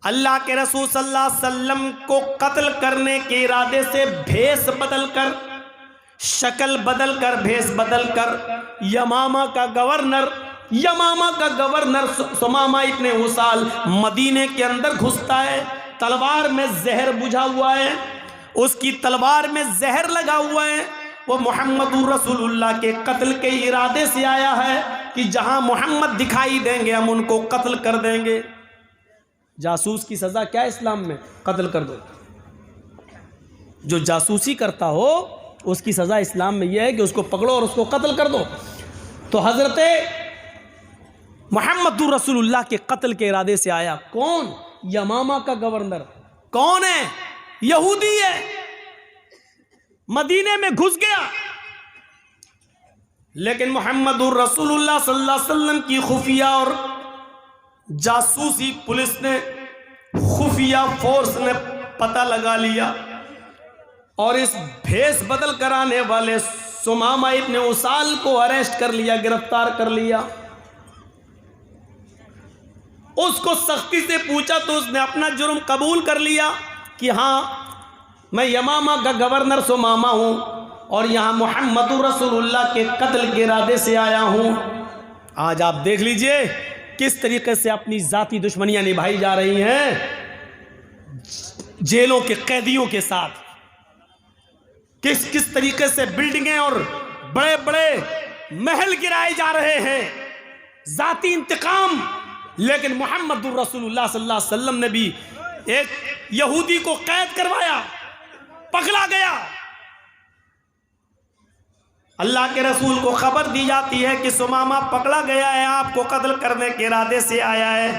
اللہ کے رسول صلی اللہ علیہ وسلم کو قتل کرنے کے ارادے سے بھیس بدل کر، شکل بدل کر، بھیس بدل کر یمامہ کا گورنر ثمامہ ابن اسال مدینے کے اندر گھستا ہے۔ تلوار میں زہر بجھا ہوا ہے، اس کی تلوار میں زہر لگا ہوا ہے۔ وہ محمد رسول اللہ کے قتل کے ارادے سے آیا ہے کہ جہاں محمد دکھائی دیں گے ہم ان کو قتل کر دیں گے۔ جاسوس کی سزا کیا ہے اسلام میں؟ قتل کر دو۔ جو جاسوسی کرتا ہو اس کی سزا اسلام میں یہ ہے کہ اس کو پکڑو اور اس کو قتل کر دو۔ تو حضرت محمد رسول اللہ کے قتل کے ارادے سے آیا کون؟ یمامہ کا گورنر۔ کون ہے؟ یہودی ہے، مدینے میں گھس گیا، لیکن محمد رسول اللہ صلی اللہ علیہ وسلم کی خفیہ اور جاسوسی پولیس نے، خفیہ فورس نے پتہ لگا لیا اور اس بھیس بدل کرانے والے ثمامہ ابن اسال کو اریسٹ کر لیا، گرفتار کر لیا۔ اس کو سختی سے پوچھا تو اس نے اپنا جرم قبول کر لیا کہ ہاں میں یمامہ کا گورنر ثمامہ ہوں اور یہاں محمد رسول اللہ کے قتل کے ارادے سے آیا ہوں۔ آج آپ دیکھ لیجئے کس طریقے سے اپنی ذاتی دشمنیاں نبھائی جا رہی ہیں جیلوں کے قیدیوں کے ساتھ، کس طریقے سے بلڈنگیں اور بڑے بڑے محل گرائے جا رہے ہیں، ذاتی انتقام۔ لیکن محمد رسول اللہ صلی اللہ علیہ وسلم نے بھی ایک یہودی کو قید کروایا، پکڑا گیا۔ اللہ کے رسول کو خبر دی جاتی ہے کہ ثمامہ پکڑا گیا ہے، آپ کو قتل کرنے کے ارادے سے آیا ہے۔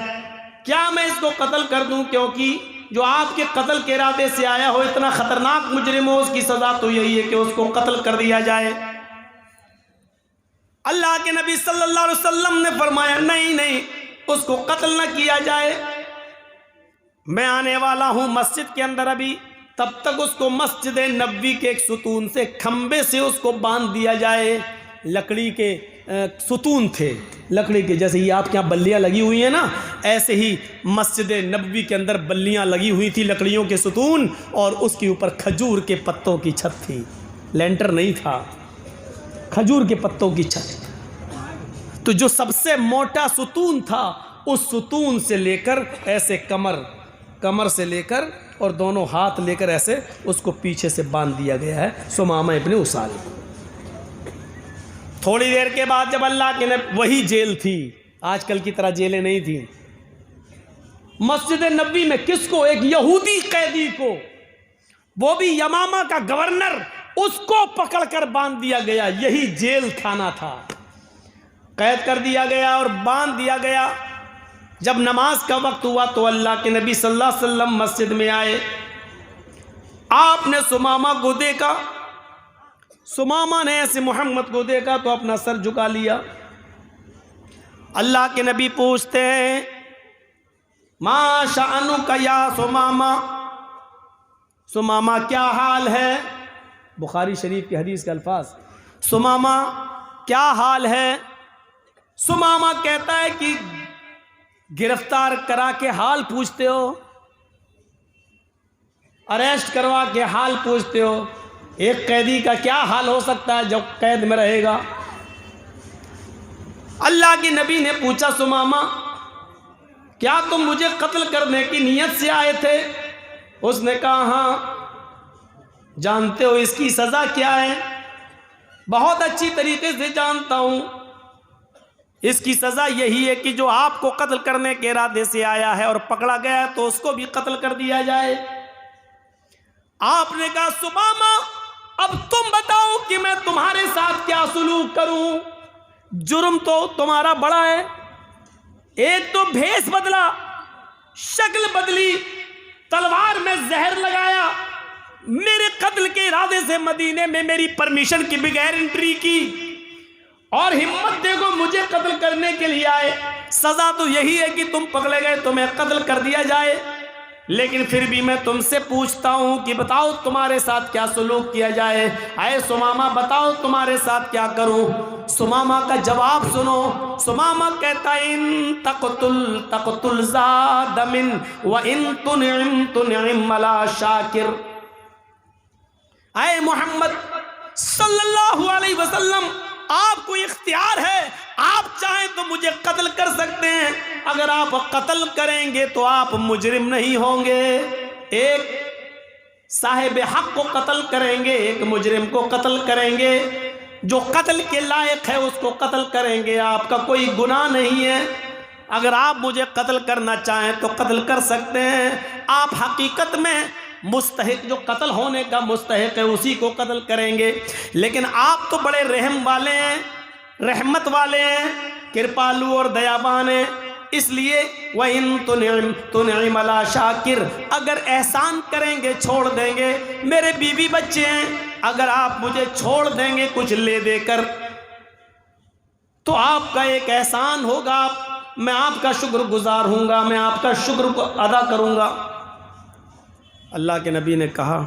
کیا میں اس کو قتل کر دوں؟ کیونکہ جو آپ کے قتل کے ارادے سے آیا ہو اتنا خطرناک مجرم ہو، اس کی سزا تو یہی ہے کہ اس کو قتل کر دیا جائے۔ اللہ کے نبی صلی اللہ علیہ وسلم نے فرمایا نہیں، اس کو قتل نہ کیا جائے، میں آنے والا ہوں مسجد کے اندر ابھی، تب تک اس کو مسجد نبوی کے ایک ستون سے، کھمبے سے اس کو باندھ دیا جائے۔ لکڑی کے ستون تھے، لکڑی کے، جیسے یہ آپ کے یہاں بلیاں لگی ہوئی ہیں نا، ایسے ہی مسجد نبوی کے اندر بلیاں لگی ہوئی تھی، لکڑیوں کے ستون، اور اس کے اوپر کھجور کے پتوں کی چھت تھی، لینٹر نہیں تھا، کھجور کے پتوں کی چھت۔ تو جو سب سے موٹا ستون تھا اس ستون سے لے کر ایسے کمر سے لے کر اور دونوں ہاتھ لے کر ایسے اس کو پیچھے سے باندھ دیا گیا ہے ثمامہ ابن اسال۔ تھوڑی دیر کے بعد جب اللہ کے وہی جیل تھی، آج کل کی طرح جیلیں نہیں تھیں، مسجد نبوی میں کس کو؟ ایک یہودی قیدی کو، وہ بھی یمامہ کا گورنر، اس کو پکڑ کر باندھ دیا گیا۔ یہی جیل کھانا تھا، قید کر دیا گیا اور باندھ دیا گیا۔ جب نماز کا وقت ہوا تو اللہ کے نبی صلی اللہ علیہ وسلم مسجد میں آئے، آپ نے ثمامہ کو دیکھا، ثمامہ نے ایسے محمد کو دیکھا تو اپنا سر جھکا لیا۔ اللہ کے نبی پوچھتے ہیں ما شأنک یا ثمامہ، ثمامہ کیا حال ہے؟ بخاری شریف کی حدیث کے الفاظ، ثمامہ کیا حال ہے؟ ثمامہ کہتا ہے کہ گرفتار کرا کے حال پوچھتے ہو، اریسٹ کروا کے حال پوچھتے ہو؟ ایک قیدی کا کیا حال ہو سکتا ہے جو قید میں رہے گا؟ اللہ کے نبی نے پوچھا ثمامہ کیا تم مجھے قتل کرنے کی نیت سے آئے تھے؟ اس نے کہا ہاں۔ جانتے ہو اس کی سزا کیا ہے؟ بہت اچھی طریقے سے جانتا ہوں، اس کی سزا یہی ہے کہ جو آپ کو قتل کرنے کے ارادے سے آیا ہے اور پکڑا گیا ہے تو اس کو بھی قتل کر دیا جائے۔ آپ نے کہا ثمامہ اب تم بتاؤ کہ میں تمہارے ساتھ کیا سلوک کروں، جرم تو تمہارا بڑا ہے، ایک تو بھیس بدلا، شکل بدلی، تلوار میں زہر لگایا، میرے قتل کے ارادے سے مدینے میں میری پرمیشن کی بغیر انٹری کی، اور ہمت دیکھو مجھے قتل کرنے کے لیے آئے۔ سزا تو یہی ہے کہ تم پکڑے گئے تمہیں قتل کر دیا جائے۔ لیکن پھر بھی میں تم سے پوچھتا ہوں کہ بتاؤ تمہارے ساتھ کیا سلوک کیا جائے، اے سمامہ بتاؤ تمہارے ساتھ کیا کروں؟ سمامہ کا جواب سنو، سمامہ کہتا ہے ان تقتل زاد من وان تنعم علی شاکر۔ اے محمد صلی اللہ علیہ وسلم، آپ کو اختیار ہے، آپ چاہیں تو مجھے قتل کر سکتے ہیں، اگر آپ قتل کریں گے تو آپ مجرم نہیں ہوں گے۔ ایک صاحب حق کو قتل کریں گے، ایک مجرم کو قتل کریں گے، جو قتل کے لائق ہے اس کو قتل کریں گے، آپ کا کوئی گناہ نہیں ہے۔ اگر آپ مجھے قتل کرنا چاہیں تو قتل کر سکتے ہیں، آپ حقیقت میں مستحق، جو قتل ہونے کا مستحق ہے اسی کو قتل کریں گے، لیکن آپ تو بڑے رحم والے ہیں، رحمت والے ہیں، کرپالو اور دیابان ہیں، اس لیے وَإِن تُنْعِمَ عَلَىٰ شَاكِرٍ، اگر احسان کریں گے چھوڑ دیں گے، میرے بیوی بچے ہیں، اگر آپ مجھے چھوڑ دیں گے کچھ لے دے کر تو آپ کا ایک احسان ہوگا، میں آپ کا شکر گزار ہوں گا، میں آپ کا شکر کو ادا کروں گا۔ اللہ کے نبی نے کہا،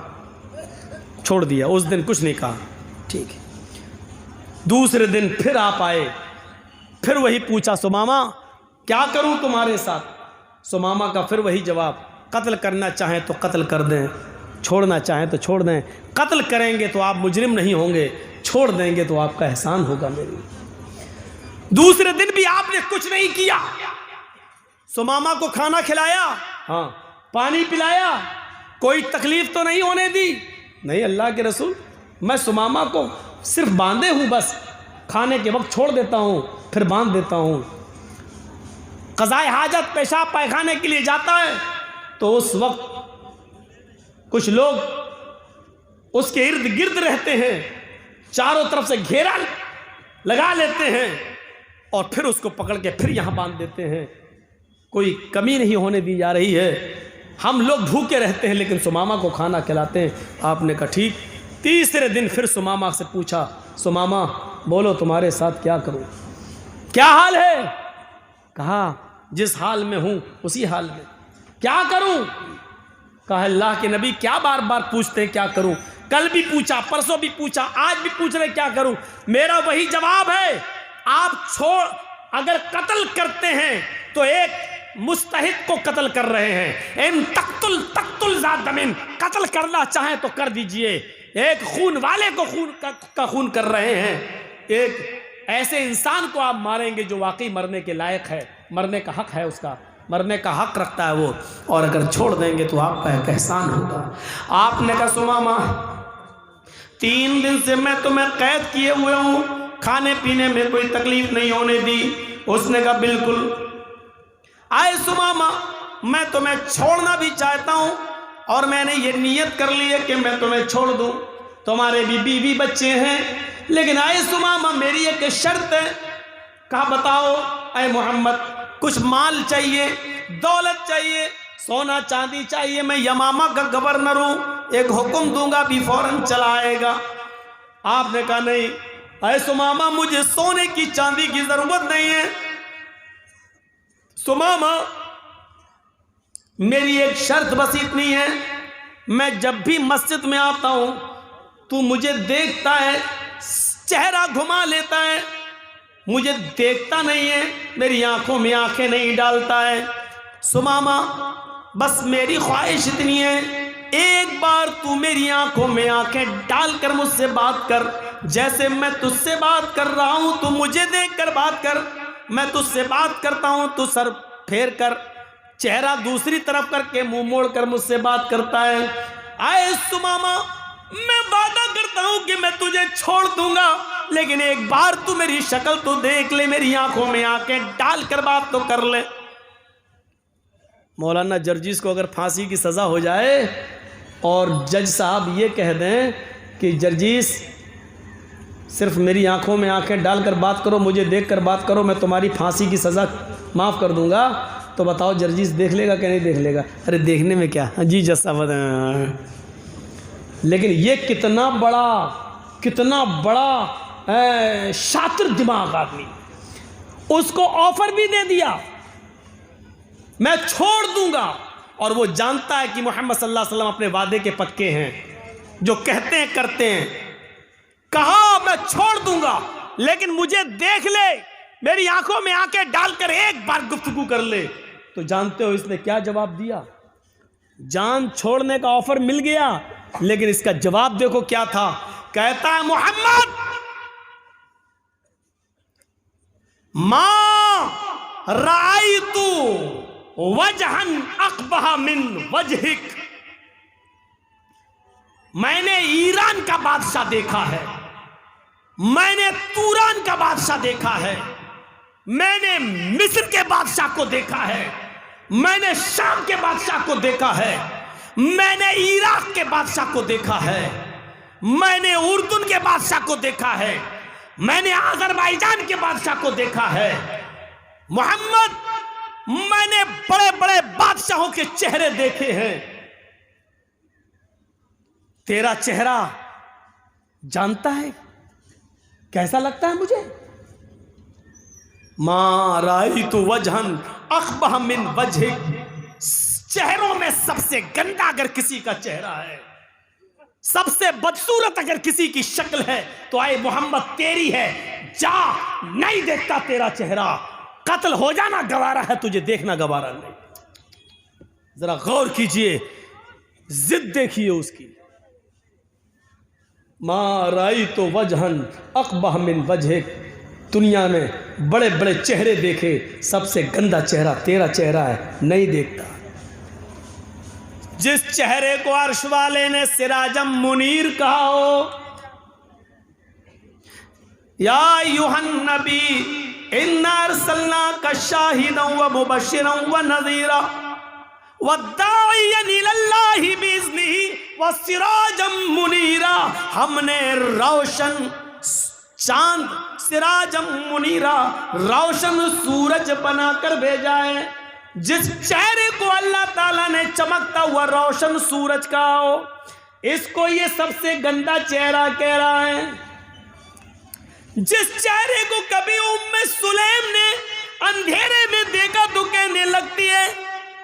چھوڑ دیا، اس دن کچھ نہیں کہا، ٹھیک ہے۔ دوسرے دن پھر آپ آئے، پھر وہی پوچھا، سمامہ کیا کروں تمہارے ساتھ؟ سمامہ کا پھر وہی جواب، قتل کرنا چاہیں تو قتل کر دیں، چھوڑنا چاہیں تو چھوڑ دیں، قتل کریں گے تو آپ مجرم نہیں ہوں گے، چھوڑ دیں گے تو آپ کا احسان ہوگا میری۔ دوسرے دن بھی آپ نے کچھ نہیں کیا، سمامہ کو کھانا کھلایا، ہاں پانی پلایا، کوئی تکلیف تو نہیں ہونے دی؟ نہیں اللہ کے رسول، میں سمامہ کو صرف باندھے ہوں، بس کھانے کے وقت چھوڑ دیتا ہوں پھر باندھ دیتا ہوں، قضائے حاجت پیشاب پائخانے کے لیے جاتا ہے تو اس وقت کچھ لوگ اس کے ارد گرد رہتے ہیں، چاروں طرف سے گھیرا لگا لیتے ہیں اور پھر اس کو پکڑ کے پھر یہاں باندھ دیتے ہیں، کوئی کمی نہیں ہونے دی جا رہی ہے، ہم لوگ بھوکے رہتے ہیں لیکن سمامہ کو کھانا کھلاتے ہیں۔ آپ نے کہا ٹھیک۔ تیسرے دن پھر سمامہ سے پوچھا، سمامہ بولو تمہارے ساتھ کیا کروں، کیا حال ہے؟ کہا جس حال میں ہوں اسی حال میں، کیا کروں؟ کہا اللہ کے نبی کیا بار بار پوچھتے ہیں کیا کروں، کل بھی پوچھا، پرسوں بھی پوچھا، آج بھی پوچھ رہے کیا کروں؟ میرا وہی جواب ہے، آپ اگر قتل کرتے ہیں تو ایک مستحق کو قتل کر رہے ہیں، ان تقتل ذات دم، قتل کرنا چاہیں تو کر دیجئے، ایک خون والے کو خون کر رہے ہیں، ایک ایسے انسان کو آپ ماریں گے جو واقعی مرنے کے لائق ہے، مرنے کا حق ہے، اس کا مرنے کا حق رکھتا ہے وہ، اور اگر چھوڑ دیں گے تو آپ کا ایک احسان ہوگا۔ آپ نے کہا سمامہ 3 دن سے میں تمہیں قید کیے ہوئے ہوں، کھانے پینے میں کوئی تکلیف نہیں ہونے دی۔ اس نے کہا بالکل۔ آئے سمامہ میں تمہیں چھوڑنا بھی چاہتا ہوں اور میں نے یہ نیت کر لی ہے کہ میں تمہیں چھوڑ دوں، تمہارے بھی بیوی بچے ہیں، لیکن آئے سمامہ میری ایک شرط ہے۔ کہا بتاؤ اے محمد، کچھ مال چاہیے، دولت چاہیے، سونا چاندی چاہیے، میں یمامہ کا گورنر ہوں، ایک حکم دوں گا بھی فوراً چلا آئے گا۔ آپ نے کہا نہیں اے سمامہ مجھے سونے کی چاندی کی ضرورت نہیں ہے، سمامہ میری ایک شرط بس اتنی ہے، میں جب بھی مسجد میں آتا ہوں تو مجھے دیکھتا ہے، چہرہ گھما لیتا ہے، مجھے دیکھتا نہیں ہے، میری آنکھوں میں آنکھیں نہیں ڈالتا ہے، سمامہ بس میری خواہش اتنی ہے، ایک بار تو میری آنکھوں میں آنکھیں ڈال کر مجھ سے بات کر، جیسے میں تجھ سے بات کر رہا ہوں تو مجھے دیکھ کر بات کر، میں تجھ سے بات کرتا ہوں تو سر پھیر کر، چہرہ دوسری طرف کر کے منہ موڑ کر مجھ سے بات کرتا ہے۔ اے سمامہ میں وعدہ کرتا ہوں کہ میں تجھے چھوڑ دوں گا، لیکن ایک بار تو میری شکل تو دیکھ لے، میری آنکھوں میں آنکھیں ڈال کر بات تو کر لے۔ مولانا جرجیس کو اگر پھانسی کی سزا ہو جائے اور جج صاحب یہ کہہ دیں کہ جرجیس صرف میری آنکھوں میں آنکھیں ڈال کر بات کرو، مجھے دیکھ کر بات کرو، میں تمہاری پھانسی کی سزا معاف کر دوں گا، تو بتاؤ جرجیس دیکھ لے گا کہ نہیں دیکھ لے گا؟ ارے دیکھنے میں کیا جی جج صاحب، لیکن یہ کتنا بڑا شاطر دماغ آدمی، اس کو آفر بھی دے دیا میں چھوڑ دوں گا اور وہ جانتا ہے کہ محمد صلی اللہ علیہ وسلم اپنے وعدے کے پکے ہیں، جو کہتے ہیں کرتے ہیں. کہا میں چھوڑ دوں گا لیکن مجھے دیکھ لے، میری آنکھوں میں آنکھیں ڈال کر ایک بار گفتگو کر لے. تو جانتے ہو اس نے کیا جواب دیا؟ جان چھوڑنے کا آفر مل گیا لیکن اس کا جواب دیکھو کیا تھا. کہتا ہے محمد ما رأیت وجہا اقبح من وجہک، میں نے ایران کا بادشاہ دیکھا ہے، میں نے توران کا بادشاہ دیکھا ہے، میں نے مصر کے بادشاہ کو دیکھا ہے، میں نے شام کے بادشاہ کو دیکھا ہے، میں نے عراق کے بادشاہ کو دیکھا ہے، میں نے اردن کے بادشاہ کو دیکھا ہے، میں نے آذربائیجان کے بادشاہ کو دیکھا ہے. محمد میں نے بڑے بڑے بادشاہوں کے چہرے دیکھے ہیں، تیرا چہرہ جانتا ہے کیسا لگتا ہے مجھے؟ ما رأیت وجہا اقبح من وجہک، چہروں میں سب سے گندا اگر کسی کا چہرہ ہے، سب سے بدصورت اگر کسی کی شکل ہے تو اے محمد تیری ہے. جا، نہیں دیکھتا تیرا چہرہ، قتل ہو جانا گوارا ہے، تجھے دیکھنا گوارا نہیں. ذرا غور کیجئے، ضد دیکھیے اس کی. ما رأیت وجہا اقبح من وجہک، دنیا میں بڑے بڑے چہرے دیکھے، سب سے گندا چہرہ تیرا چہرہ ہے، نہیں دیکھتا. جس چہرے کو عرش والے نے سراجم منیر کہا ہو، یا ایھا النبی انا ارسلناک شاہدا ومبشرا ونذیرا والداعیا الی اللہ باذنہ وسراجا منیرا، ہم نے روشن چاند، سراجا منیرا، روشن سورج بنا کر بھیجا ہے. جس چہرے کو اللہ تعالیٰ نے چمکتا ہوا روشن سورج کہا ہو، اس کو یہ سب سے گندا چہرہ کہہ رہا ہے. جس چہرے کو کبھی ام سلیم نے اندھیرے میں دیکھا تو کہنے لگتی ہے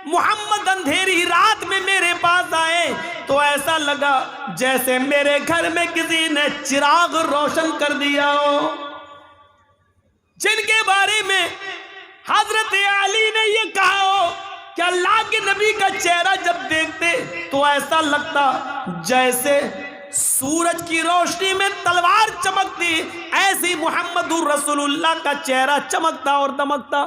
محمد اندھیری رات میں میرے پاس آئے تو ایسا لگا جیسے میرے گھر میں کسی نے چراغ روشن کر دیا ہو. جن کے بارے میں حضرت علی نے یہ کہا ہو کہ اللہ کے نبی کا چہرہ جب دیکھتے تو ایسا لگتا جیسے سورج کی روشنی میں تلوار چمکتی، ایسی محمد رسول اللہ کا چہرہ چمکتا اور دمکتا.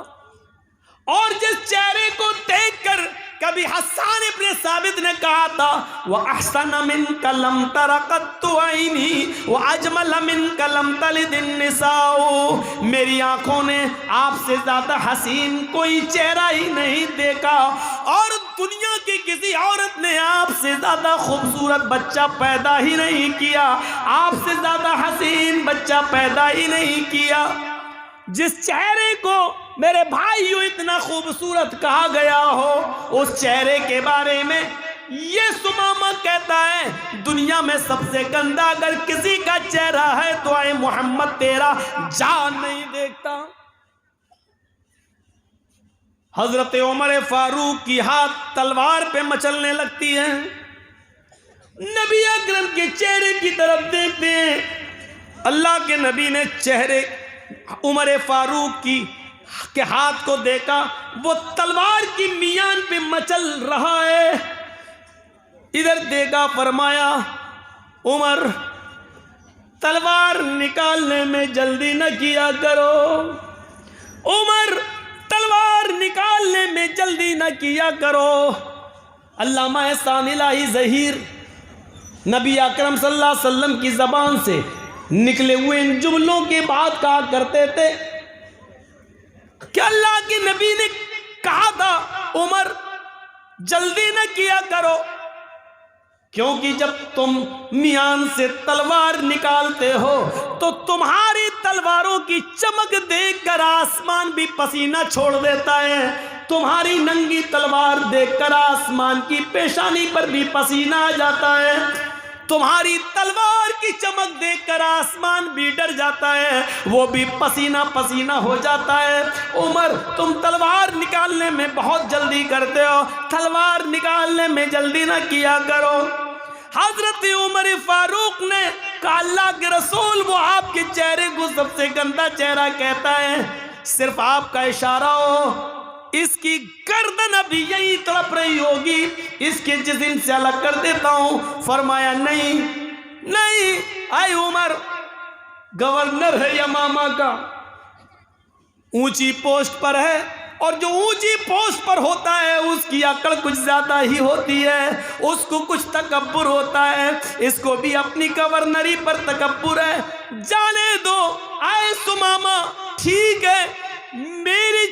اور جس چہرے کو دیکھ کر کبھی حسان ابن ثابت نے کہا تھا وَأَحْسَنَ مِنْكَ لَمْ تَرَ قَطُّ عَيْنِي وَأَجْمَلَ مِنْكَ لَمْ تَلِدِ النِّسَاءُ، میری آنکھوں نے آپ سے زیادہ حسین کوئی چہرہ ہی نہیں دیکھا، اور دنیا کی کسی عورت نے آپ سے زیادہ خوبصورت بچہ پیدا ہی نہیں کیا، آپ سے زیادہ حسین بچہ پیدا ہی نہیں کیا. جس چہرے کو میرے بھائیو اتنا خوبصورت کہا گیا ہو، اس چہرے کے بارے میں یہ سمامہ کہتا ہے دنیا میں سب سے گندا اگر کسی کا چہرہ ہے تو اے محمد تیرا جان نہیں دیکھتا. حضرت عمر فاروق کی ہاتھ تلوار پہ مچلنے لگتی ہے، نبی اکرم کے چہرے کی طرف دیکھتے ہیں. اللہ کے نبی نے چہرے عمر فاروق کے ہاتھ کو دیکھا، وہ تلوار کی میان پہ مچل رہا ہے. ادھر دیکھا، فرمایا عمر تلوار نکالنے میں جلدی نہ کیا کرو، عمر تلوار نکالنے میں جلدی نہ کیا کرو. علامہ احسان الہی ظہیر نبی اکرم صلی اللہ علیہ وسلم کی زبان سے نکلے ہوئے ان جملوں کے بعد کہا کرتے تھے کہ اللہ کے نبی نے کہا تھا عمر جلدی نہ کیا کرو، کیونکہ جب تم میان سے تلوار نکالتے ہو تو تمہاری تلواروں کی چمک دیکھ کر آسمان بھی پسینہ چھوڑ دیتا ہے، تمہاری ننگی تلوار دیکھ کر آسمان کی پیشانی پر بھی پسینہ آ جاتا ہے، تمہاری تلوار کی چمک دیکھ کر آسمان بھی ڈر جاتا ہے، وہ بھی پسینہ پسینہ ہو جاتا ہے۔ عمر تم تلوار نکالنے میں بہت جلدی کرتے ہو، تلوار نکالنے میں جلدی نہ کیا کرو۔ حضرت عمر فاروق نے کہا اللہ کے رسول وہ آپ کے چہرے کو سب سے گندا چہرہ کہتا ہے، صرف آپ کا اشارہ ہو، اس کی گردن ابھی یہی تڑپ رہی ہوگی، اس کے جسم سے الگ کر دیتا ہوں۔ فرمایا نہیں نہیں، اے عمر گورنر ہے یمامہ کا، اونچی پوسٹ پر ہے، اور جو اونچی پوسٹ پر ہوتا ہے اس کی عقل کچھ زیادہ ہی ہوتی ہے، اس کو کچھ تکبر ہوتا ہے، اس کو بھی اپنی گورنری پر تکبر ہے، جانے دو۔ اے سمامہ ٹھیک ہے، میری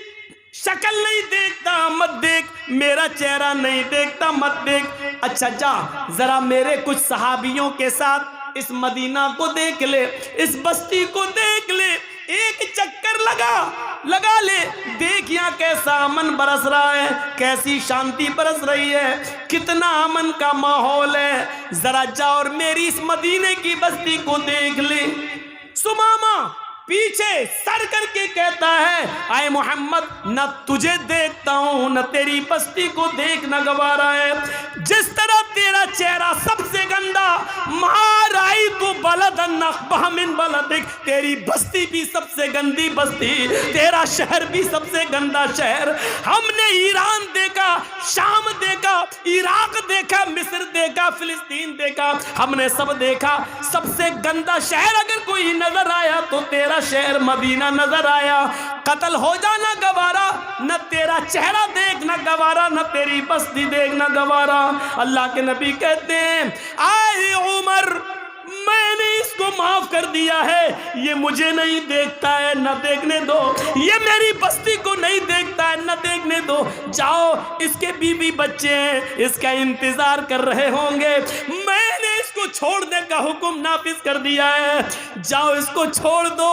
شکل نہیں دیکھتا مت دیکھ، میرا چہرہ نہیں دیکھتا مت دیکھ، اچھا جا ذرا میرے کچھ صحابیوں کے ساتھ اس مدینہ کو دیکھ لے، اس بستی کو دیکھ لے، ایک چکر لگا لے، دیکھ یہاں کیسا امن برس رہا ہے، کیسی شانتی برس رہی ہے، کتنا امن کا ماحول ہے، ذرا جا اور میری اس مدینے کی بستی کو دیکھ لے۔ سمامہ پیچھے سر کر کے کہتا ہے اے محمد نہ تجھے دیکھتا ہوں نہ تیری بستی کو دیکھنا گوارا ہے، جس طرح تیرا چہرہ سب سے گندا، مارائی تو بلدن اقبح من بلدک، تیری بستی بھی سب سے گندی بستی، تیرا شہر بھی سب سے گندا شہر۔ ہم نے ایران دیکھا، شام دیکھا، عراق دیکھا، مصر دیکھا، فلسطین دیکھا، ہم نے سب دیکھا، سب سے گندا شہر اگر کوئی نظر آیا تو تیرا شہر مدینہ نظر آیا، قتل ہو جانا گوارا، نہ تیرا چہرہ دیکھنا گوارا، نہ تیری بستی دیکھنا گوارا۔ اللہ کے نبی کہتے ہیں اے عمر میں نے اس کو معاف کر دیا ہے، یہ مجھے نہیں دیکھتا ہے نہ دیکھنے دو، یہ میری بستی کو نہیں دیکھتا ہے نہ دیکھنے دو، جاؤ اس کے بیوی بچے ہیں اس کا انتظار کر رہے ہوں گے، میں نے اس کو چھوڑنے کا حکم نافذ کر دیا ہے، جاؤ اس کو چھوڑ دو،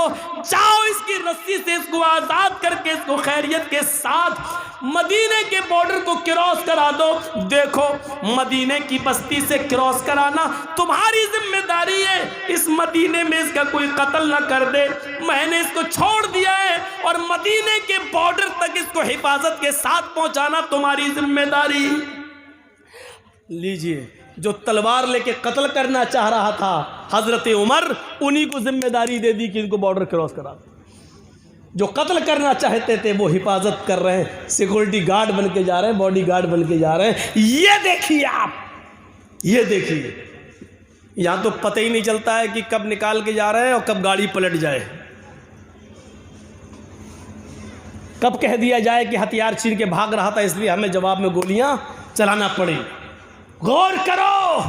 جاؤ اس کی رسی سے اس کو آزاد کر کے اس کو خیریت کے ساتھ مدینے کے بارڈر کو کراس کرا دو۔ دیکھو مدینے کی بستی سے کراس کرانا تمہاری ذمہ داری ہے، اس مدینے میں اس کا کوئی قتل نہ کر دے، میں نے اس کو چھوڑ دیا ہے، اور مدینے کے بارڈر تک اس کو حفاظت کے ساتھ پہنچانا تمہاری ذمہ داری۔ لیجئے جو تلوار لے کے قتل کرنا چاہ رہا تھا حضرت عمر، انہی کو ذمہ داری دے دی کہ ان کو بارڈر کراس کرا دو، جو قتل کرنا چاہتے تھے وہ حفاظت کر رہے ہیں، سیکورٹی گارڈ بن کے جا رہے ہیں، باڈی گارڈ بن کے جا رہے ہیں۔ یہ دیکھیے آپ، یہ دیکھیے، یہاں تو پتہ ہی نہیں چلتا ہے کہ کب نکال کے جا رہے ہیں اور کب گاڑی پلٹ جائے، کب کہہ دیا جائے کہ ہتھیار چھین کے بھاگ رہا تھا اس لیے ہمیں جواب میں گولیاں چلانا پڑی۔ غور کرو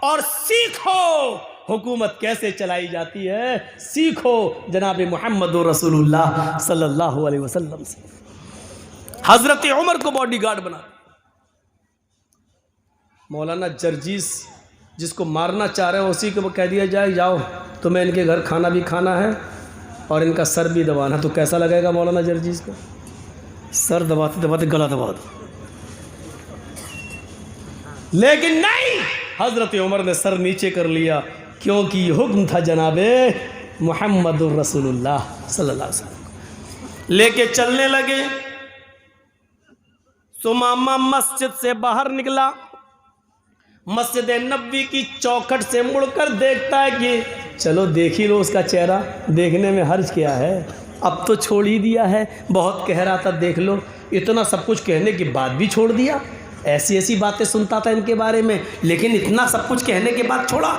اور سیکھو حکومت کیسے چلائی جاتی ہے، سیکھو جناب محمد رسول اللہ صلی اللہ علیہ وسلم سے۔ حضرت عمر کو باڈی گارڈ بنا، مولانا جرجیس جس کو مارنا چاہ رہے ہیں اسی کو کہہ دیا جائے جاؤ تمہیں ان کے گھر کھانا بھی کھانا ہے اور ان کا سر بھی دبانا، تو کیسا لگے گا مولانا جرجیس کو؟ سر دباتے دباتے گلا دبا دو، لیکن نہیں، حضرت عمر نے سر نیچے کر لیا، کیونکہ یہ حکم تھا جناب محمد رسول اللہ صلی اللہ علیہ وسلم۔ لے کے چلنے لگے، سمامہ مسجد سے باہر نکلا، مسجد نبوی کی چوکھٹ سے مڑ کر دیکھتا ہے کہ چلو دیکھ ہی لو اس کا چہرہ، دیکھنے میں حرج کیا ہے، اب تو چھوڑ ہی دیا ہے، بہت کہہ رہا تھا دیکھ لو، اتنا سب کچھ کہنے کے بعد بھی چھوڑ دیا، ایسی ایسی باتیں سنتا تھا ان کے بارے میں، لیکن اتنا سب کچھ کہنے کے بعد چھوڑا،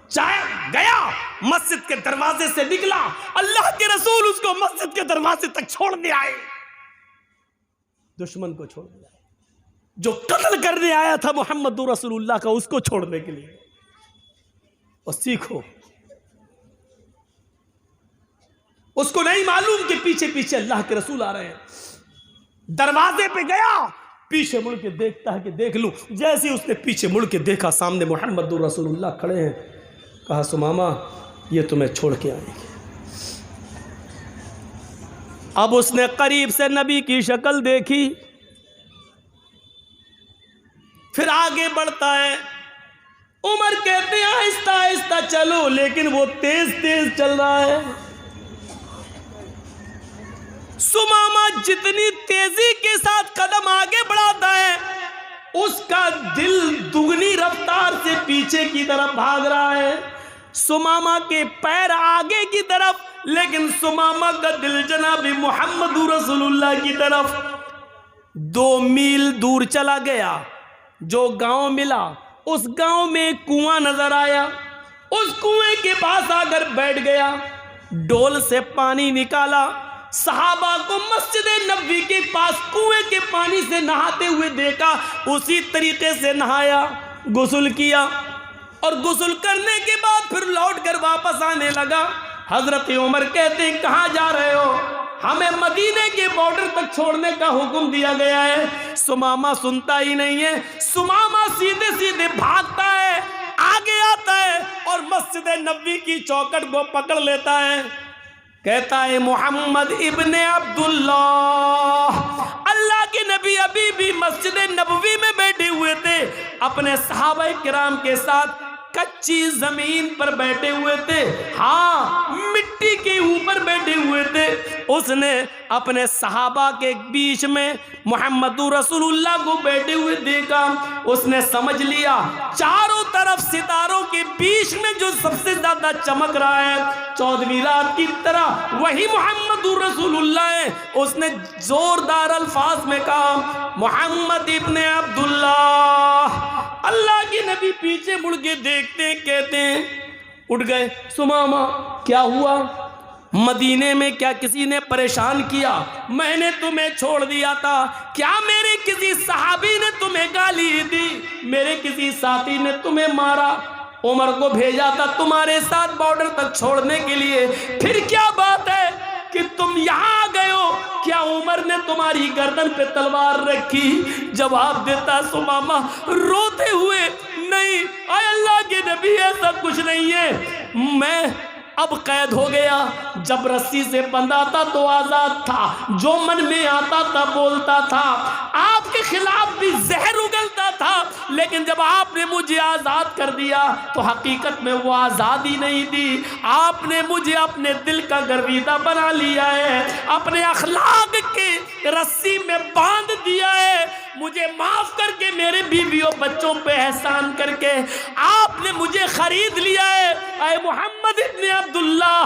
چاہے گیا مسجد کے دروازے سے نکلا، اللہ کے رسول اس کو مسجد کے دروازے تک چھوڑ دے آئے، دشمن کو چھوڑ دیا، جو قتل کرنے آیا تھا محمد رسول اللہ کا اس کو چھوڑنے کے لیے۔ اور سیکھو، اس کو نہیں معلوم کہ پیچھے پیچھے اللہ کے رسول آ رہے ہیں، دروازے پہ گیا، پیچھے مڑ کے دیکھتا ہے کہ دیکھ لوں، جیسے اس نے پیچھے مڑ کے دیکھا سامنے محمد رسول اللہ کھڑے ہیں، کہا سمامہ یہ تمہیں چھوڑ کے آئیں گے۔ اب اس نے قریب سے نبی کی شکل دیکھی، پھر آگے بڑھتا ہے، عمر کہتے ہیں آہستہ آہستہ چلو، لیکن وہ تیز تیز چل رہا ہے۔ سمامہ جتنی تیزی کے ساتھ قدم آگے بڑھاتا ہے، اس کا دل دگنی رفتار سے پیچھے کی طرف بھاگ رہا ہے۔ سمامہ کے پیر آگے کی طرف، لیکن سمامہ کا دل جناب محمد رسول اللہ کی طرف۔ 2 میل دور چلا گیا، جو گاؤں ملا، اس گاؤں میں ایک کنواں نظر آیا، اس کنویں کے پاس آ کر بیٹھ گیا، ڈول سے پانی نکالا، صحابہ کو مسجد نبوی کے پاس کنویں کے پانی سے نہاتے ہوئے دیکھا، اسی طریقے سے نہایا، غسل کیا، اور غسل کرنے کے بعد پھر لوٹ کر واپس آنے لگا۔ حضرت عمر کہتے ہیں کہاں جا رہے ہو؟ ہمیں مدینے کے بارڈر تک چھوڑنے کا حکم دیا گیا ہے۔ سمامہ سنتا ہی نہیں ہے، سمامہ سیدھے سیدھے بھاگتا ہے، آگے آتا ہے اور مسجد نبوی کی چوکھٹ کو پکڑ لیتا ہے، کہتا ہے محمد ابن عبداللہ، اللہ کے نبی ابھی بھی مسجد نبوی میں بیٹھے ہوئے تھے، اپنے صحابہ کرام کے ساتھ کچی زمین پر بیٹھے ہوئے تھے، ہاں مٹی کے اوپر بیٹھے ہوئے تھے۔ اس نے اپنے صحابہ کے بیچ میں محمد رسول اللہ کو بیٹھے ہوئے دیکھا، اس نے سمجھ لیا چاروں طرف ستاروں کے بیچ میں جو سب سے زیادہ چمک رہا ہے 14ویں رات کی طرح وہی محمد رسول اللہ ہے۔ اس نے زوردار الفاظ میں کہا محمد ابن عبداللہ۔ اللہ کے نبی پیچھے مڑ کے دیکھتے کہتے ہیں، اٹھ گئے، سمامہ کیا ہوا؟ مدینے میں کیا کسی نے پریشان کیا؟ میں نے تمہیں چھوڑ دیا تھا، کیا میرے کسی صحابی نے تمہیں گالی دی؟ میرے کسی ساتھی نے تمہیں مارا؟ عمر کو بھیجا تھا تمہارے ساتھ بارڈر تک چھوڑنے کے لیے، پھر کیا بات ہے کہ تم یہاں آ گئے ہو؟ کیا عمر نے تمہاری گردن پہ تلوار رکھی؟ جواب دیتا سمامہ روتے ہوئے، نہیں اے اللہ کے نبی ایسا کچھ نہیں ہے، میں اب قید ہو گیا، جب رسی سے بندھا تھا تو آزاد تھا، جو من میں آتا تھا بولتا تھا، آپ کے خلاف بھی زہر اگلتا تھا، لیکن جب آپ نے مجھے آزاد کر دیا تو حقیقت میں وہ آزادی نہیں دی، آپ نے مجھے اپنے دل کا گرویدہ بنا لیا ہے، اپنے اخلاق کے رسی میں باندھ دیا ہے، مجھے معاف کر کے میرے بیویوں بچوں پہ احسان کر کے آپ نے مجھے خرید لیا ہے۔ اے محمد ابن عبداللہ،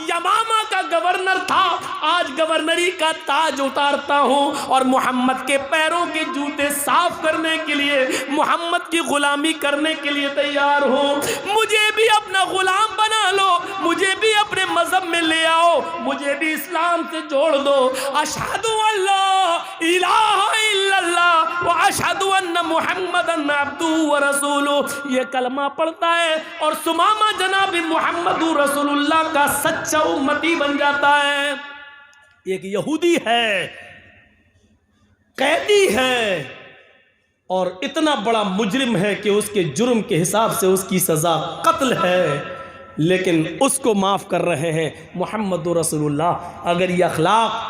یمامہ کا گورنر تھا، آج گورنری کا تاج اتارتا ہوں اور محمد کے پیروں کے جوتے صاف کرنے کے لیے، محمد کی غلامی کرنے کے لیے تیار ہوں، مجھے بھی اپنا غلام بنا لو، مجھے بھی اپنے مذہب میں لے آؤ، مجھے بھی اسلام سے جوڑ دو۔ اشہد ان لا الہ الا اللہ واشہد ان محمدًا عبدہ ورسولہ، یہ کلمہ پڑھتا ہے اور سمامہ جناب محمد رسول اللہ کا سچا امتی بن جاتا ہے۔ ایک یہودی ہے، قیدی ہے، اور اتنا بڑا مجرم ہے کہ اس کے جرم کے حساب سے اس کی سزا قتل ہے، لیکن اس کو معاف کر رہے ہیں محمد رسول اللہ۔ اگر یہ اخلاق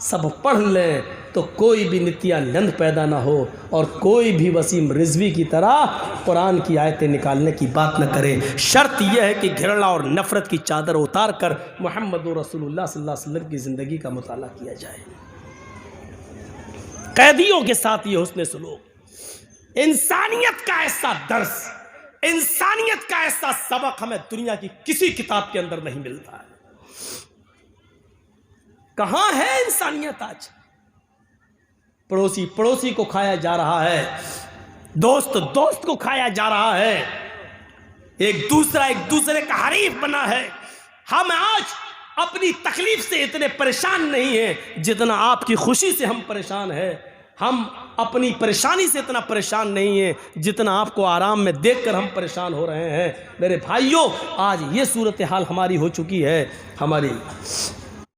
سب پڑھ لیں تو کوئی بھی نتیانند پیدا نہ ہو اور کوئی بھی وسیم رضوی کی طرح قرآن کی آیتیں نکالنے کی بات نہ کرے۔ شرط یہ ہے کہ گھرنا اور نفرت کی چادر اتار کر محمد رسول اللہ صلی اللہ علیہ وسلم کی زندگی کا مطالعہ کیا جائے۔ قیدیوں کے ساتھ یہ حسن سلوک، انسانیت کا ایسا درس، انسانیت کا ایسا سبق ہمیں دنیا کی کسی کتاب کے اندر نہیں ملتا ہے۔ کہاں ہے انسانیت آج؟ پڑوسی کو کھایا جا رہا ہے، دوست کو کھایا جا رہا ہے، ایک دوسرے کا حریف بنا ہے۔ ہم آج اپنی تکلیف سے اتنے پریشان نہیں ہیں جتنا آپ کی خوشی سے ہم پریشان ہیں، ہم اپنی پریشانی سے اتنا پریشان نہیں ہیں جتنا آپ کو آرام میں دیکھ کر ہم پریشان ہو رہے ہیں۔ میرے بھائیوں، آج یہ صورتحال ہماری ہو چکی ہے، ہماری